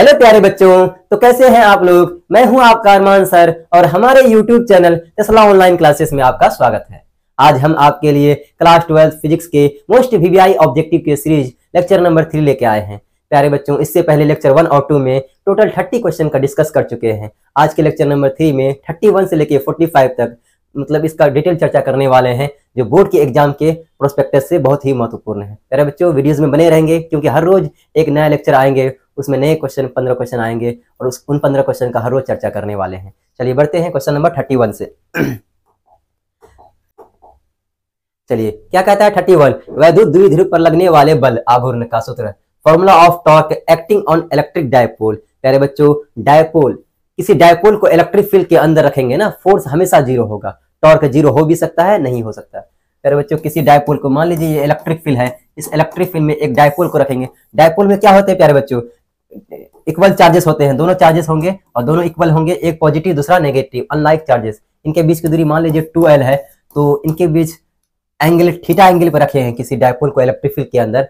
Hello प्यारे बच्चों, तो कैसे हैं आप लोग। मैं हूं आपका अरमान सर और हमारे YouTube channel Tesla online classes में आपका स्वागत है। आज हम आपके लिए क्लास 12 फिजिक्स के मोस्ट वीवीआई ऑब्जेक्टिव के सीरीज लेक्चर नंबर 3 लेके आए हैं। प्यारे बच्चों, इससे पहले लेक्चर 1 और 2 में टोटल 30 क्वेश्चन का डिस्कस कर चुके हैं। आज के लेक्चर नंबर 3 में 31 से लेके 45 तक मतलब इसका डिटेल चर्चा करने वाले हैं, जो बोर्ड के एग्जाम के प्रोस्पेक्टस से बहुत ही महत्वपूर्ण है। प्यारे बच्चों, वीडियोस में बने रहेंगे क्योंकि हर रोज एक नया लेक्चर आएंगे, उसमें नए क्वेश्चन 15 क्वेश्चन आएंगे और उन 15 क्वेश्चन का हर रोज चर्चा करने वाले हैं। चलिए बढ़ते हैं क्वेश्चन नंबर 31 से। चलिए क्या कहता है 31, वैद्युत द्विध्रुव पर लगने वाले बल आघूर्ण का सूत्र, formula of torque acting on electric dipole. प्यारे बच्चों, डायपोल, किसी डायपोल को इलेक्ट्रिक फील्ड के अंदर रखेंगे ना, फोर्स हमेशा जीरो होगा। टॉर्क जीरो हो भी सकता है, नहीं हो सकता। प्यारे बच्चों, किसी डायपोल को, मान लीजिए ये इलेक्ट्रिक फील्ड है, इस इलेक्ट्रिक फील्ड में एक डायपोल को रखेंगे। डायपोल में क्या होते हैं प्यारे बच्चों, इक्वल चार्जेस होते हैं, दोनों चार्जेस होंगे और दोनों इक्वल होंगे, एक पॉजिटिव दूसरा नेगेटिव। अनलाइक चार्जेस, इनके बीच की दूरी मान लीजिए 2l है, तो इनके बीच एंगल थीटा एंगल पर रखे हैं किसी डायपोल को इलेक्ट्रिक फील्ड के अंदर।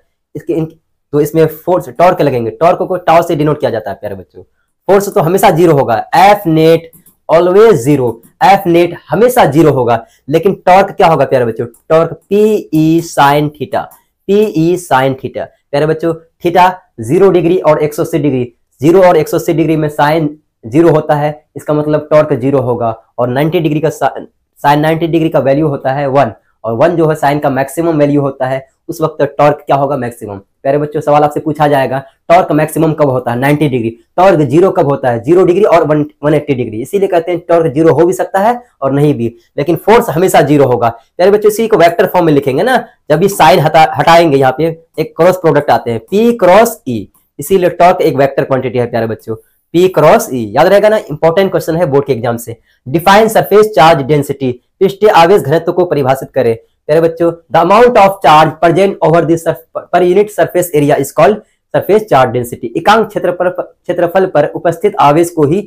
तो इसमें फोर्स टॉर्क लगेंगे। टॉर्क को टाउ से डिनोट किया जाता है प्यारे बच्चों। फोर्स तो हमेशा जीरो होगा, F net always zero, F net हमेशा जीरो होगा। लेकिन टॉर्क क्या होगा प्यारे बच्चों, torque PE sine theta, PE sine theta. प्यारे बच्चों, थीटा 0 डिग्री और 180 डिग्री, 0 और 180 डिग्री में साइन जीरो होता है, इसका मतलब टॉर्क जीरो होगा। और 90 डिग्री का साइन 90 डिग्री का वैल्यू होता है 1, और 1 जो है साइन का मैक्सिमम वैल्यू होता है, उस वक्त टॉर्क क्या होगा, मैक्सिमम। प्यारे बच्चों, सवाल आपसे पूछा जाएगा टॉर्क मैक्सिमम कब होता है, 90 डिग्री। टॉर्क जीरो कब होता है, 0 डिग्री और 180 डिग्री। इसीलिए कहते हैं टॉर्क जीरो हो भी सकता है और नहीं भी, लेकिन फोर्स हमेशा जीरो होगा। प्यारे बच्चों, इसी को वेक्टर फॉर्म में लिखेंगे ना, जब भी साइन हटाएंगे यहाँ पे एक क्रॉस प्रोडक्ट आते हैं, P क्रॉस E, इसीलिए टॉर्क एक वेक्टर क्वांटिटी है प्यारे बच्चों, P क्रॉस E। याद रहेगा ना, इंपॉर्टेंट क्वेश्चन है बोर्ड के एग्जाम से। डिफाइन सरफेस चार्ज डेंसिटी, पृष्ठीय आवेश घनत्व को परिभाषित करें। प्यारे बच्चों, the amount of charge present over this per unit surface area is called surface charge density. एकांक क्षेत्रफल पर उपस्थित आवेश को ही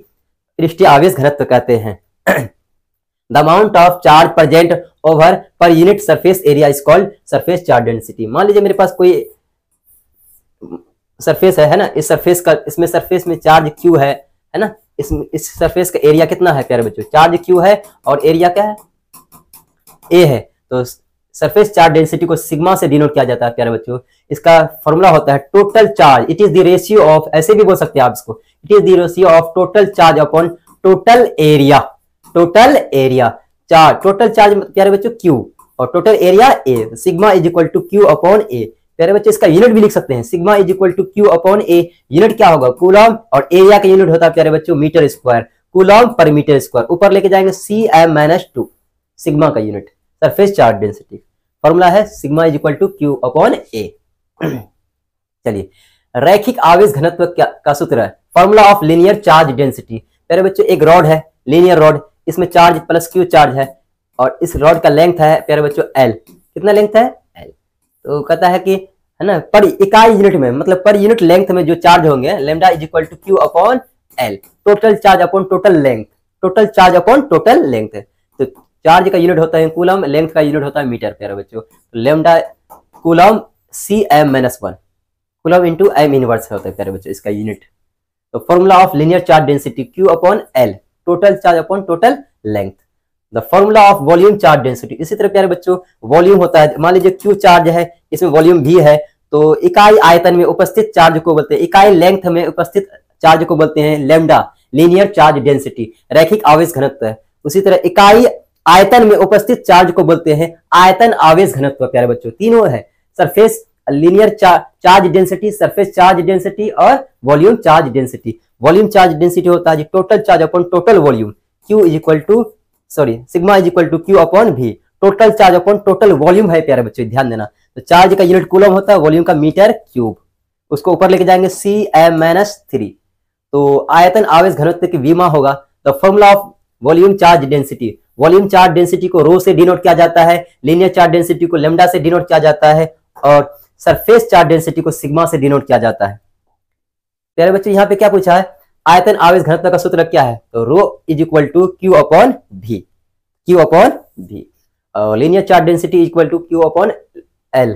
पृष्ठीय आवेश घनत्व कहते हैं। The amount of charge present over per unit surface area is called surface charge density. मान लीजिए मेरे पास कोई सरफेस है ना, इस सरफेस का, इसमें सरफेस में चार्ज Q है ना, इस सरफेस का एरिया कितना है प्यारे बच्चों, चार्ज Q है और एरिया क्या है, A है। तो सरफेस चार्ज डेंसिटी को सिग्मा से डिनोट किया जाता है प्यारे बच्चों। इसका फॉर्मूला होता है total charge, it is the ratio of, ऐसे भी बोल सकते हैं आप इसको, it is the ratio of total charge upon total area. Total area charge, total charge प्यारे बच्चों Q और total area A, sigma is equal to Q upon A। प्यारे बच्चों, इसका यूनिट भी लिख सकते हैं, sigma is equal to Q upon A। Unit क्या होगा, कूलम, और एरिया का यूनिट होता है प्यारे बच्चों मीटर स्क्वायर, कूलम पर मीटर स्क्वायर। ऊपर लेके जाएंगे Cm-2, सिग्मा का unit surface charge density. Formula है sigma is equal to Q upon A। चलिए, रैखिक आवेश घनत्व का सूत्र है, formula of linear charge density. प्यारे बच्चों, एक रॉड है, लीनियर रॉड, इसमें चार्ज प्लस Q चार्ज है और इस रॉड का लेंथ है प्यारे बच्चों L। कितना लेंथ है, L। तो कहता है कि है ना, पर इकाई यूनिट में, मतलब पर यूनिट लेंथ में जो चार्ज होंगे, lambda is equal to Q upon L। Total charge upon total length, total charge upon total length है। तो चार्ज का यूनिट होता है कूलम, लेंथ का यूनिट होता है मीटर प्यारे बच्चों। तो lambda coulomb Cm-1, coulomb into M inverse होता है प्यारे बच्चों इसका यूनिट। तो formula of linear charge density Q upon L, total charge upon total length. The formula of volume charge density, इसी तरह प्यारे बच्चों वॉल्यूम होता है, मान लीजिए Q चार्ज है, इसमें वॉल्यूम V है, तो इकाई आयतन में उपस्थित चार्ज को बोलते हैं, इकाई लेंथ में उपस्थित चार्ज को बोलते हैं लैम्डा, लीनियर चार्ज डेंसिटी, रैखिक आवेश घनत्व है। उसी तरह इकाई आयतन में उपस्थित चार्ज को बोलते हैं आयतन आवेश घनत्व प्यारे बच्चों। तीनों है, surface linear charge density, surface charge density और volume charge density. Volume charge density होता है total charge upon total volume, Q is equal to, sorry, sigma is equal to Q upon V। Total charge upon total volume है प्यारे बच्चों, ध्यान देना। तो charge का यूनिट कूलम होता है, वॉल्यूम का मीटर क्यूब, उसको ऊपर लेके जाएंगे Cm-3। तो आयतन आवेश घनत्व की विमा होगा। The formula of volume charge density, volume charge density को रो से डिनोट किया जाता है, लीनियर चार्ज डेंसिटी को लैम्डा से डिनोट किया जाता है और सरफेस चार्ज डेंसिटी को सिग्मा से डिनोट किया जाता है। प्यारे बच्चों, यहाँ पे क्या पूछा है, आयतन आवेश घनत्व का सूत्र क्या है, तो rho is equal to Q upon V, Q upon V। Linear charge density is equal to Q upon L।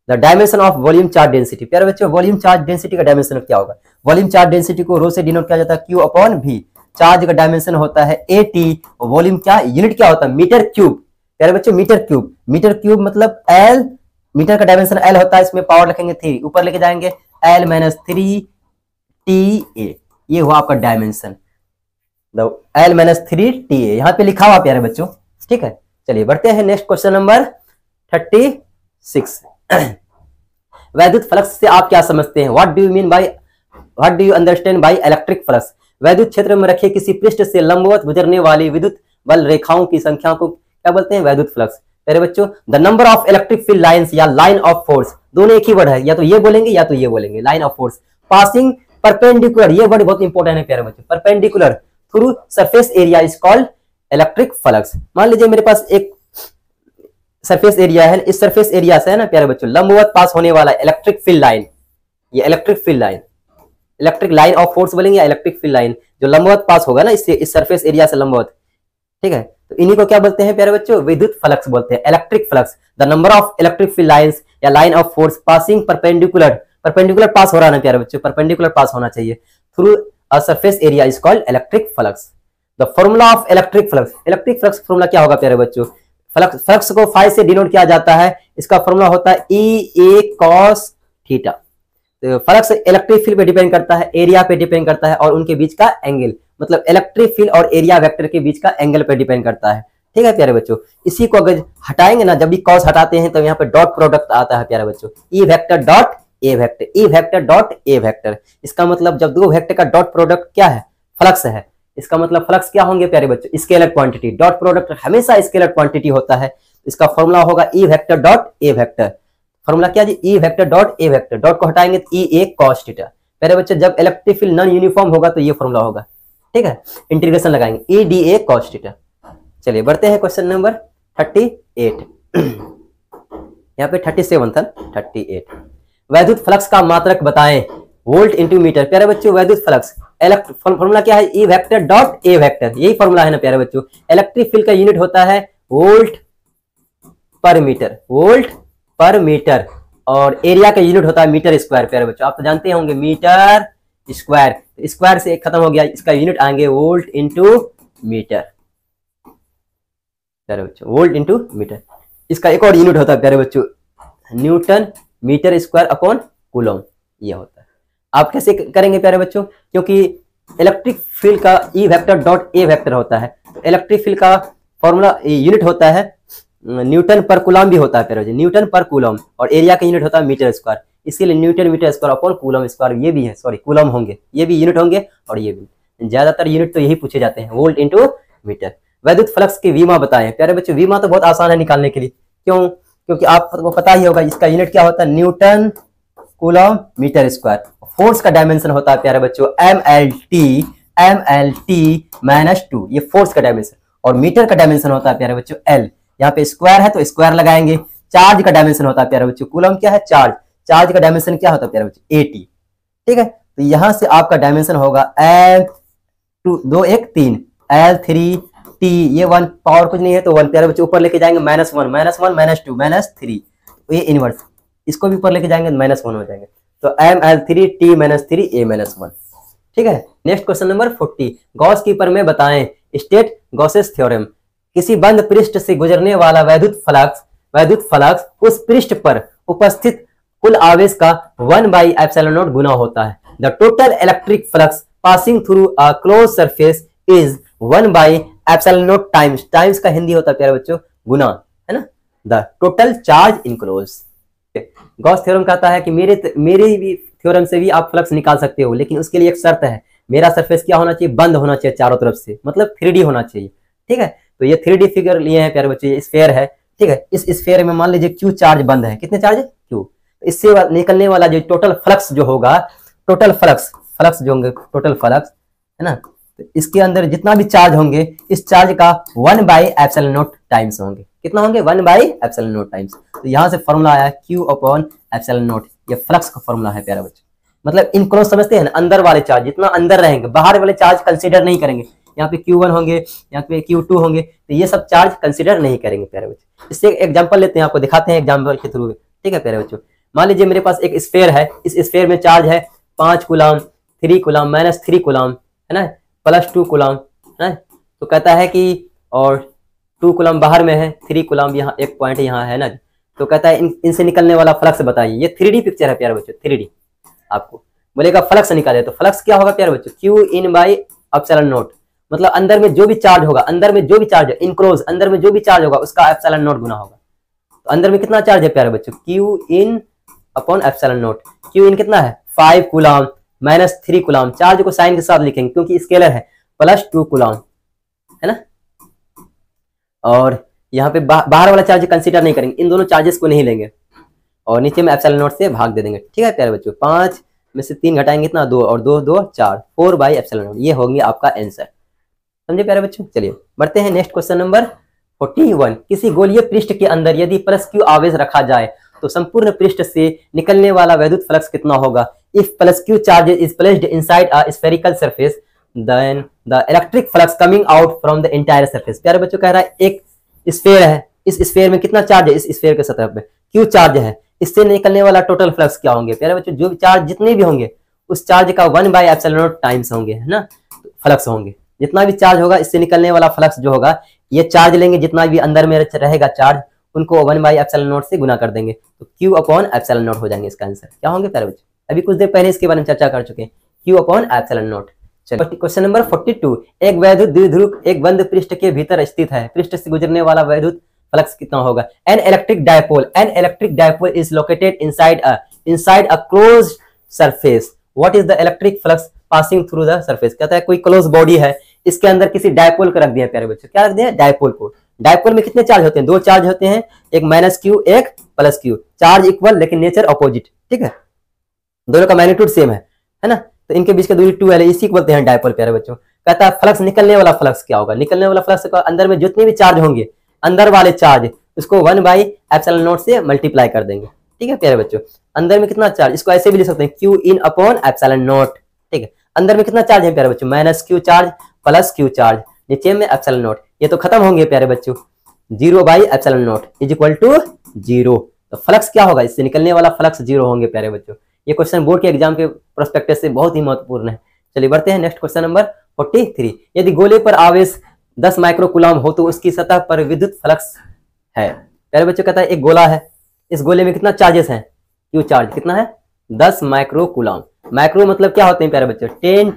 The dimension of volume charge density. प्यारे बच्चों वॉल्यूम चार्ज डेंसिटी का डायमेंशन क्या होगा? वॉल्यूम चार्ज डेंसिटी को रो से denote किया जाता है Q अपॉन V। चार्ज का डायमेंशन होता है AT, वॉल्यूम क्या यूनिट क्या होता है? Metre cube. प्यारे बच्चों मीटर क्यूब, मीटर क्यूब मतलब L, मीटर का डायमेंशन L होता है, इसमें पावर लिखेंगे 3, ऊपर लेके जाएंगे L - 3 TA, ये हुआ आपका डायमेंशन, L - 3 TA यहाँ पे लिखा हुआ प्यारे बच्चों। ठीक है, चलिए बढ़ते हैं नेक्स्ट क्वेश्चन नंबर 36। वैद्युत फ्लक्स से आप क्या समझते हैं? What do you understand by electric flux? वैद्युत क्षेत्र में रखे किसी पृष्ठ से लंबवत गुजरने वाली विद्युत बल रेखाओं की संख्या को क्या बोलते हैं? वैद्युत फ्लक्स। मेरे बच्चों the number of electric field lines या लाइन ऑफ फोर्स, दोनों एक ही वर्ड है, या तो ये बोलेंगे या तो ये बोलेंगे, line of force passing perpendicular, ये वर्ड बहुत इंपॉर्टेंट है प्यारे बच्चों, perpendicular through surface area is called electric flux. मान लीजिए मेरे पास एक सरफेस एरिया है, इस सरफेस एरिया से है ना प्यारे बच्चों लंबवत पास होने वाला इलेक्ट्रिक फील्ड लाइन, ये electric field line, electric line of force बोलेंगे या इलेक्ट्रिक फील्ड लाइन जो लंबवत पास होगा ना इससे, इस सरफेस एरिया से लंबवत। ठीक है, तो इन्हीं को क्या बोलते हैं प्यारे बच्चों? विद्युत फ्लक्स बोलते हैं, electric flux. The number of electric field lines या line of force passing perpendicular, perpendicular pass हो रहा है ना प्यारे बच्चों, परपेंडिकुलर पास होना चाहिए, through a surface area is called electric flux. The formula of electric flux, electric flux formula क्या होगा प्यारे बच्चों? फ्लक्स को फाई से डिनोट किया जाता है, इसका फॉर्मूला होता है EA cos थीटा। तो फ्लक्स इलेक्ट्रिक फील्ड पे डिपेंड करता है, एरिया पे डिपेंड करता है और उनके बीच का एंगल, मतलब इलेक्ट्रिक फील्ड और एरिया वेक्टर के बीच का एंगल पे डिपेंड करता है। ठीक है प्यारे बच्चों, इसी को अगर हटाएंगे ना, जब भी कॉस हटाते हैं तो यहाँ पे डॉट प्रोडक्ट आता है प्यारे बच्चों, E vector dot A vector, E vector dot A vector. इसका मतलब जब दो वेक्टर का डॉट प्रोडक्ट क्या है? फ्लक्स है। इसका मतलब फ्लक्स क्या होंगे प्यारे बच्चों? Scalar quantity. डॉट प्रोडक्ट हमेशा स्केलर क्वांटिटी होता है, इसका फॉर्मूला होगा E vector dot A vector. Formula क्या जी? E vector dot A vector, dot को हटाएंगे तो EA cos थीटा। प्यारे बच्चों जब इलेक्ट्रिक फील्ड नॉन यूनिफॉर्म होगा तो ये फॉर्मूला होगा। ठीक है, इंटीग्रेशन लगाएंगे EDA cos थीटा। चलिए बढ़ते हैं क्वेश्चन नंबर 38। यहाँ पे 37 था, 38। वैद्युत फ्लक्स का मात्रक बताएं, वोल्ट इंटू मीटर। प्यारे बच्चों वैद्युत फ्लक्स फॉर्मूला क्या है? E vector dot A vector, यही फॉर्मूला है ना प्यारे बच्चों। इलेक्ट्रिक फील्ड का यूनिट होता है वोल्ट पर मीटर, वोल्ट पर मीटर, और एरिया का यूनिट होता है मीटर स्क्वायर। प्यारे बच्चों आप तो जानते होंगे मीटर स्क्वायर, स्क्वायर से एक खत्म हो गया, इसका यूनिट आएंगे वोल्ट इंटू मीटर। प्यारे बच्चों वोल्ट इंटू मीटर, इसका एक और यूनिट होता है प्यारे बच्चों newton metre square upon coulomb, ये होता है। आप कैसे करेंगे प्यारे बच्चों? क्योंकि इलेक्ट्रिक फील्ड का E vector dot A vector होता है, इलेक्ट्रिक फील्ड का फॉर्मूला यूनिट होता है न्यूटन पर कूलम भी होता है प्यारे बच्चों, न्यूटन पर कूलम, और एरिया का यूनिट होता है मीटर स्क्वायर, इसीलिए newton metre square upon coulomb square, ये भी है, सॉरी कूलम होंगे, ये भी यूनिट होंगे और ये भी। ज्यादातर यूनिट तो यही पूछे जाते हैं, वोल्ट इंटू मीटर। वैद्युत फ्लक्स की वीमा बताएं। प्यारे बच्चों वीमा तो बहुत आसान है निकालने के लिए, क्यों? क्योंकि आपको पता ही होगा इसका यूनिट क्या होता है, newton coulomb metre square. Force का डायमेंशन होता है प्यारे बच्चों MLT -2, ये फोर्स का डायमेंशन, और मीटर का डायमेंशन होता है प्यारे बच्चों L। यहाँ पे स्क्वायर है तो स्क्वायर लगाएंगे। चार्ज का डायमेंशन होता है प्यारे बच्चों, कूलम क्या है? चार्ज। चार्ज का डायमेंशन क्या होता है प्यारे बच्चों? AT। ठीक है, तो यहां से आपका डायमेंशन होगा M2 2 1 3 L3T, ये 1 पावर कुछ नहीं है तो 1 प्यारे बच्चों ऊपर लेके जाएंगे -1 -1 -2 -3, तो ये इनवर्स, इसको भी ऊपर लेके जाएंगे -1 हो जाएंगे, तो ML3T -3 A -1। ठीक है, नेक्स्ट क्वेश्चन नंबर 40। गॉस की प्रमेय बताएं, स्टेट गॉसेस थ्योरम। किसी बंद पृष्ठ से गुजरने वाला वैद्युत फ्लक्स उस पृष्ठ पर उपस्थित कुल आवेश का 1/ε0 गुना होता है। The total electric flux passing through a close surface is 1/ε0 times का हिंदी होता है प्यारे बच्चों गुना, है ना, the total charge enclose. Gauss theorem कहता है कि मेरे भी थ्योरम से भी आप फ्लक्स निकाल सकते हो, लेकिन उसके लिए एक शर्त है, मेरा सरफेस क्या होना चाहिए? बंद होना चाहिए चारों तरफ से, मतलब 3D होना चाहिए। ठीक है, तो ये 3D फिगर लिए हैं प्यारे बच्चे, ये स्फेयर है। ठीक है, इस स्फेयर में मान लीजिए Q चार्ज बंद है, कितने चार्ज है? Q। तो इससे निकलने वाला जो टोटल फ्लक्स जो होगा, टोटल फ्लक्स जो होंगे, टोटल फ्लक्स है ना, तो इसके अंदर जितना भी चार्ज होंगे इस चार्ज का 1/ε0 टाइम्स होंगे। कितना होंगे? 1/ε0 टाइम्स। तो यहाँ से फॉर्मूला आया Q/ε0, ये फ्लक्स का फॉर्मूला है प्यारे बच्चे। मतलब इनक्लोज समझते हैं ना, अंदर वाले चार्ज जितना अंदर रहेंगे, बाहर वाले चार्ज कंसीडर नहीं करेंगे। यहाँ पे Q1 होंगे, यहाँ पे Q2 होंगे, तो ये सब चार्ज कंसीडर नहीं करेंगे प्यारे बच्चे। इससे एग्जांपल लेते हैं, आपको दिखाते हैं एग्जांपल के थ्रू। ठीक है प्यारे बच्चों, मान लीजिए मेरे पास एक स्फेयर है, इस स्फेयर में चार्ज है 5 कूलम, 3 कूलम, -3 कूलम, है ना, +2 कूलम, है ना। तो कहता है कि और 2 कूलम बाहर में है, 3 कूलम यहाँ एक पॉइंट यहाँ है ना। तो कहता है इनसे निकलने वाला फ्लक्स बताइए। ये 3D पिक्चर है प्यारे बच्चों, 3D। आपको बोलेगा फ्लक्स निकाले, तो फ्लक्स क्या होगा प्यारे बच्चों, Q in by epsilon not. मतलब अंदर में जो भी चार्ज होगा, अंदर में जो भी चार्ज है, इनक्लोज अंदर में जो भी चार्ज होगा उसका एप्सिलॉन नॉट गुना होगा। तो अंदर में कितना चार्ज है प्यारे बच्चों, Q in upon epsilon not. Q इन कितना है 5 कूलम, -3 कूलम। चार्ज को साइन के साथ लिखेंगे क्योंकि स्केलर है, +2 कूलम, है ना। और यहाँ पे बाहर वाला चार्ज कंसीडर नहीं करेंगे, इन दोनों चार्जेस को नहीं लेंगे और नीचे में एप्सिलॉन नॉट से भाग दे देंगे। ठीक है प्यारे बच्चों, 5 में से 3 घटाएंगे कितना, 2 और 2 2 4, 4 बाई एप्सिलॉन नॉट। ये होंगे आपका आंसर। समझे प्यारे बच्चों। चलिए बढ़ते हैं नेक्स्ट क्वेश्चन नंबर 41। किसी गोलीय पृष्ठ के अंदर यदि +Q आवेश रखा जाए तो संपूर्ण पृष्ठ से निकलने वाला वैद्युत फ्लक्स कितना होगा। If +Q charge is placed inside a spherical surface then the electric flux coming out from the entire surface. प्यारे बच्चों कह रहा है एक स्फेयर है, इस स्फेयर में कितना चार्ज है, इस स्फेयर के सतह पे Q चार्ज है, इससे निकलने वाला टोटल फ्लक्स क्या होंगे। प्यारे बच्चों जो भी चार्ज जितने भी होंगे उस चार्ज का 1 बाई एप्सिलॉन नॉट टाइम्स होंगे, है ना, फ्लक्स होंगे। जितना भी चार्ज होगा इससे निकलने वाला फ्लक्स जो होगा, ये चार्ज लेंगे जितना भी अंदर में रहेगा चार्ज, उनको 1 बाई एप्सिलॉन नॉट से गुना कर देंगे, तो Q अपॉन एप्सिलॉन नॉट हो जाएंगे। इसका आंसर क्या होंगे प्यारे बच्चों, अभी कुछ देर पहले इसके बारे में चर्चा कर चुके हैं, Q अपॉन एप्सिलॉन नॉट। चलिए क्वेश्चन नंबर 42। एक वैद्युत द्विध्रुव एक बंद पृष्ठ के भीतर स्थित है, पृष्ठ से गुजरने वाला वैद्युत फ्लक्स कितना होगा। An electric dipole is located inside a closed surface, what is the electric flux passing through the surface. कहता है कोई क्लोज बॉडी है, इसके अंदर किसी डायपोल को रख दिया प्यारे बच्चों। क्या रख दिया, डायपोल को। डायपोल में कितने चार्ज होते हैं, 2 चार्ज होते हैं, एक -Q एक +Q, चार्ज इक्वल लेकिन नेचर अपोजिट। ठीक है, दोनों का मैग्नीट्यूड सेम है ना, तो इनके बीच की दूरी 2L है, इसी को बोलते हैं डायपोल प्यारे बच्चों। कहता है फ्लक्स निकलने वाला फ्लक्स क्या होगा। निकलने वाला फ्लक्स का अंदर में जितने भी चार्ज होंगे, अंदर वाले चार्ज उसको 1 बाई एप्सिलॉन नॉट से मल्टीप्लाई कर देंगे। ठीक है प्यारे बच्चों, अंदर में कितना चार्ज, इसको ऐसे भी लिख सकते हैं Q in upon epsilon not. ठीक है, अंदर में कितना चार्ज है प्यारे बच्चों, -Q चार्ज +Q चार्ज, नीचे में एप्सिलॉन नॉट। ये तो खत्म होंगे प्यारे बच्चों, 0 by epsilon naught is equal to 0। तो फ्लक्स क्या होगा, इससे निकलने वाला फ्लक्स 0 होंगे प्यारे बच्चों। ये क्वेश्चन बोर्ड के एग्जाम के प्रोस्पेक्टिव से बहुत ही महत्वपूर्ण है। चलिए बढ़ते हैं नेक्स्ट क्वेश्चन नंबर 43। यदि गोले पर आवेश 10 माइक्रोकूलम हो तो उसकी सतह पर विद्युत फ्लक्स है। प्यारे बच्चों कहता है एक गोला है, इस गोले में कितना चार्जेस हैं, Q चार्ज कितना है 10 माइक्रोकूलम। माइक्रो मतलब क्या होते हैं प्यारे बच्चों, 10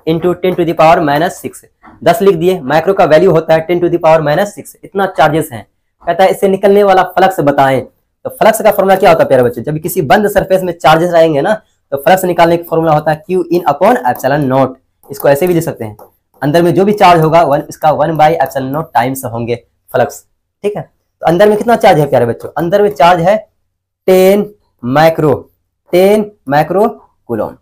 × 10⁻⁻6, 10 लिख दिए। माइक्रो का वैल्यू होता है 10⁻⁻6, इतना चार्जेस हैं। कहता है इससे निकलने वाला फ्लक्स बताएं। तो फ्लक्स का फॉर्मूला क्या होता है प्यारे बच्चों, जब किसी बंद सरफेस में चार्जेस रहेंगे ना, तो फ्लक्स निकालने का फॉर्मूला होता है Q in upon epsilon not. इसको ऐसे भी लिख सकते हैं, अंदर में जो भी चार्ज होगा इसका 1 बाई एप्सिलॉन नॉट टाइम्स होंगे फ्लक्स। ठीक है, तो अंदर में कितना चार्ज है प्यारे बच्चों, अंदर में चार्ज है 10 माइक्रोकूलम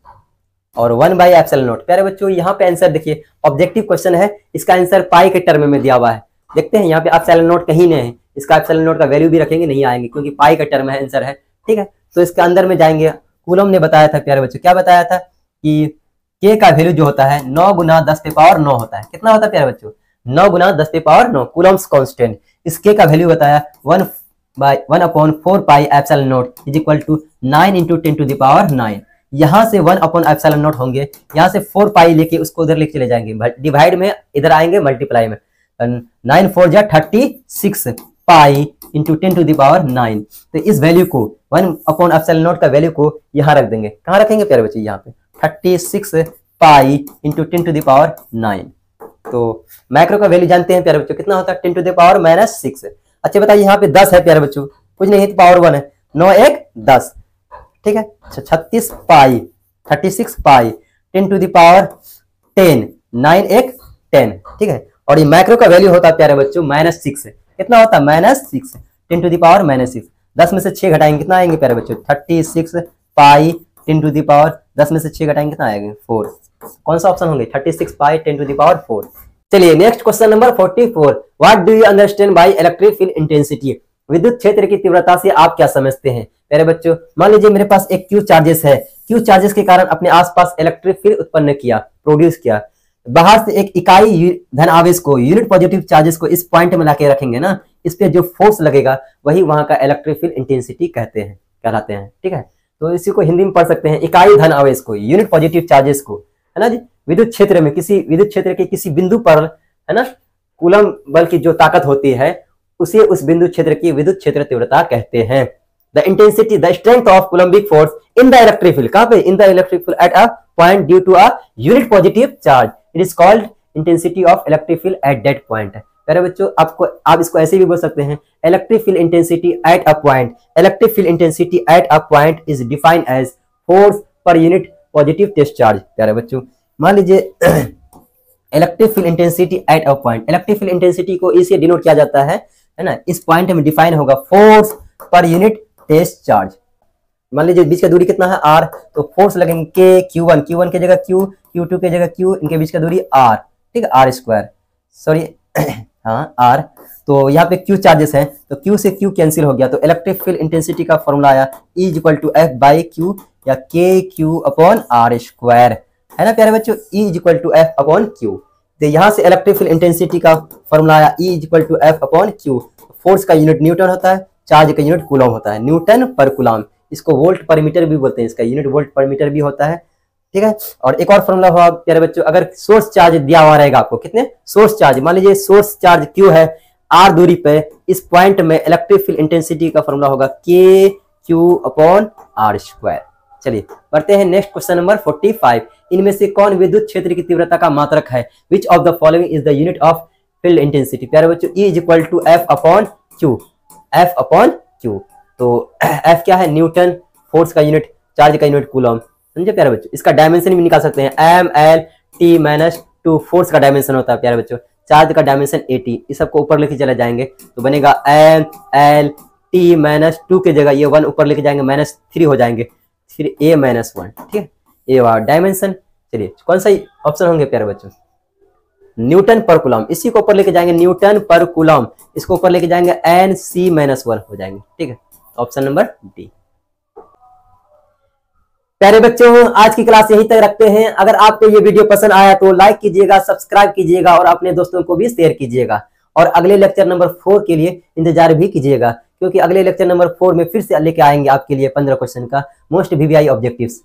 और 1 बाई एप्सिलॉन नॉट। प्यारे बच्चों यहाँ पे आंसर देखिए, ऑब्जेक्टिव क्वेश्चन है, इसका आंसर पाई के टर्म में दिया हुआ है। देखते हैं यहाँ पे एप्सिलॉन नॉट कहीं नहीं है, इसका एप्सिलॉन नॉट का वैल्यू भी रखेंगे, नहीं आएंगे क्योंकि पाई का टर्म है, आंसर है। ठीक है, तो इसके अंदर में जाएंगे। कूलम ने बताया था प्यारे बच्चों, क्या बताया था कि K का वैल्यू जो होता है 9 × 10⁻9 होता है। कितना होता है प्यारे बच्चों, 9 × 10⁻9 कूलम्स कांस्टेंट। इस K का वैल्यू बताया 1/4 pi epsilon naught is equal to 9 × 10⁻9। यहाँ से 1 अपॉन एप्सिलॉन नॉट होंगे, यहाँ से 4 पाई लेके उसको उधर लेके चले जाएंगे, डिवाइड में इधर आएंगे, मल्टीप्लाई में 9 4 जा 36 पाई इंटू 10⁻9। तो इस वैल्यू को 1 अपॉन एप्सिलॉन नॉट का वैल्यू को यहाँ रख देंगे। कहाँ रखेंगे प्यारे बच्चे, यहाँ पे 36 पाई इंटू 10⁻9। तो मैक्रो का वैल्यू जानते हैं प्यारे बच्चों, कितना होता है 10⁻6। अच्छा बताइए यहाँ पे 10 है प्यारे बच्चों, कुछ नहीं है, पावर 1 है, 9 1 10। ठीक है, 36 पाई 10⁻10, 9 1 10। ठीक है, और ये मैक्रो का वैल्यू होता है प्यारे बच्चों -6। कितना होता है -6, 10⁻6। 10 में से 6 घटाएंगे कितना आएंगे प्यारे बच्चों, 36 पाई 10 में से 6 घटाएंगे कितना आएंगे 4। कौन सा ऑप्शन होंगे, 36 पाई 10⁻4। चलिए next question number 44। What do you understand by electric field intensity. विद्युत क्षेत्र की तीव्रता से आप क्या समझते हैं। प्यारे बच्चों मान लीजिए मेरे पास एक Q चार्जेस है, Q चार्जेस के कारण अपने आसपास इलेक्ट्रिक फील्ड उत्पन्न किया, प्रोड्यूस किया। बाहर से एक इकाई धन आवेश को, यूनिट पॉजिटिव चार्जेस को इस पॉइंट में लाके रखेंगे ना, इस पे जो फोर्स लगेगा वही वहां का इलेक्ट्रिक फील्ड इंटेंसिटी कहते हैं। कहलाते हैं। ठीक है, तो इसी को हिंदी में पढ़ सकते हैं इकाई धन आवेश को, यूनिट पॉजिटिव चार्जेस को, है ना जी। विद्युत क्षेत्र में विद्युत क्षेत्र के किसी बिंदु पर, है ना, कूलम बल की जो ताकत होती है उसे उस बिंदु क्षेत्र की विद्युत क्षेत्र तीव्रता कहते हैं। The intensity, the strength of coulombic force in the electric field, कहां पे, in the electric field at a point due to a unit positive charge, it is called intensity of electric field at that point. प्यारे बच्चों, आप इसको ऐसे भी बोल सकते हैं, electric field intensity at a point, electric field intensity at a point is defined as force per unit positive test charge. प्यारे बच्चों, मान लीजिए electric field intensity at a point, electric field intensity को इसे डिनोट किया जाता है ना, इस पॉइंट में डिफाइन होगा force per unit test charge. मान लीजिए बीच का दूरी कितना है r, तो फोर्स लगेंगे k, q1, q1 की जगह q, q2 की जगह q, इनके बीच का दूरी r, ठीक है, r स्क्वायर, सॉरी हाँ r, तो यहाँ पे q चार्जेस हैं, तो q से q कैंसिल हो गया, तो इलेक्ट्रिक फील्ड इंटेंसिटी का फॉर्मूला आया E equal to F by Q या K Q upon are square, है ना प्यारे बच्चों, E equal to F upon Q. तो यहाँ से इलेक्ट्रिक फील्ड इंटेंसिटी का फॉर्मूला आया E equal to F upon Q. Force का यूनिट न्यूटन होता है, चार्ज का यूनिट कूलम होता है, न्यूटन पर कूलम, इसको वोल्ट पर मीटर भी बोलते हैं, इसका यूनिट वोल्ट पर मीटर भी होता है। ठीक है, और एक और फॉर्मूला हुआ प्यारे बच्चों, अगर सोर्स चार्ज दिया हुआ रहेगा आपको, कितने सोर्स चार्ज, मान लीजिए सोर्स चार्ज क्यू है r दूरी पे, इस पॉइंट में इलेक्ट्रिक फील्ड इंटेंसिटी का फॉर्मूला होगा के क्यू अपॉन आर स्क्वायर। चलिए बढ़ते हैं नेक्स्ट क्वेश्चन नंबर 45। इनमें से कौन विद्युत क्षेत्र की तीव्रता का मात्रक है? Which of the following is the unit of field intensity? प्यारे बच्चों, E is equal to F upon Q, F upon Q, तो एफ क्या है, न्यूटन, फोर्स का यूनिट, चार्ज का यूनिट कूलम, समझे प्यारे बच्चों। इसका डायमेंशन भी निकाल सकते हैं, M L T minus 2 force का डायमेंशन होता है प्यारे बच्चों, चार्ज का डायमेंशन 80, इस सबको ऊपर लेके चले जाएंगे तो बनेगा एम एल टी माइनस 2 की जगह ये 1 ऊपर लेके जाएंगे, -3 हो जाएंगे, फिर a माइनस 1, ठीक है, ये वाला डायमेंशन। चलिए कौन सा ऑप्शन होंगे प्यारे बच्चों, न्यूटन पर कूलम, इसी को ऊपर लेके जाएंगे न्यूटन पर कूलम, इसको ऊपर लेके जाएंगे एन सी माइनस 1 हो जाएंगे, ठीक है, ऑप्शन नंबर डी। प्यारे बच्चों, आज की क्लास यहीं तक रखते हैं। अगर आपको ये वीडियो पसंद आया तो लाइक कीजिएगा, सब्सक्राइब कीजिएगा और अपने दोस्तों को भी शेयर कीजिएगा, और अगले लेक्चर नंबर 4 के लिए इंतजार भी कीजिएगा, क्योंकि अगले लेक्चर नंबर 4 में फिर से लेके आएंगे आपके लिए 15 क्वेश्चन का मोस्ट VVI ऑब्जेक्टिव्स।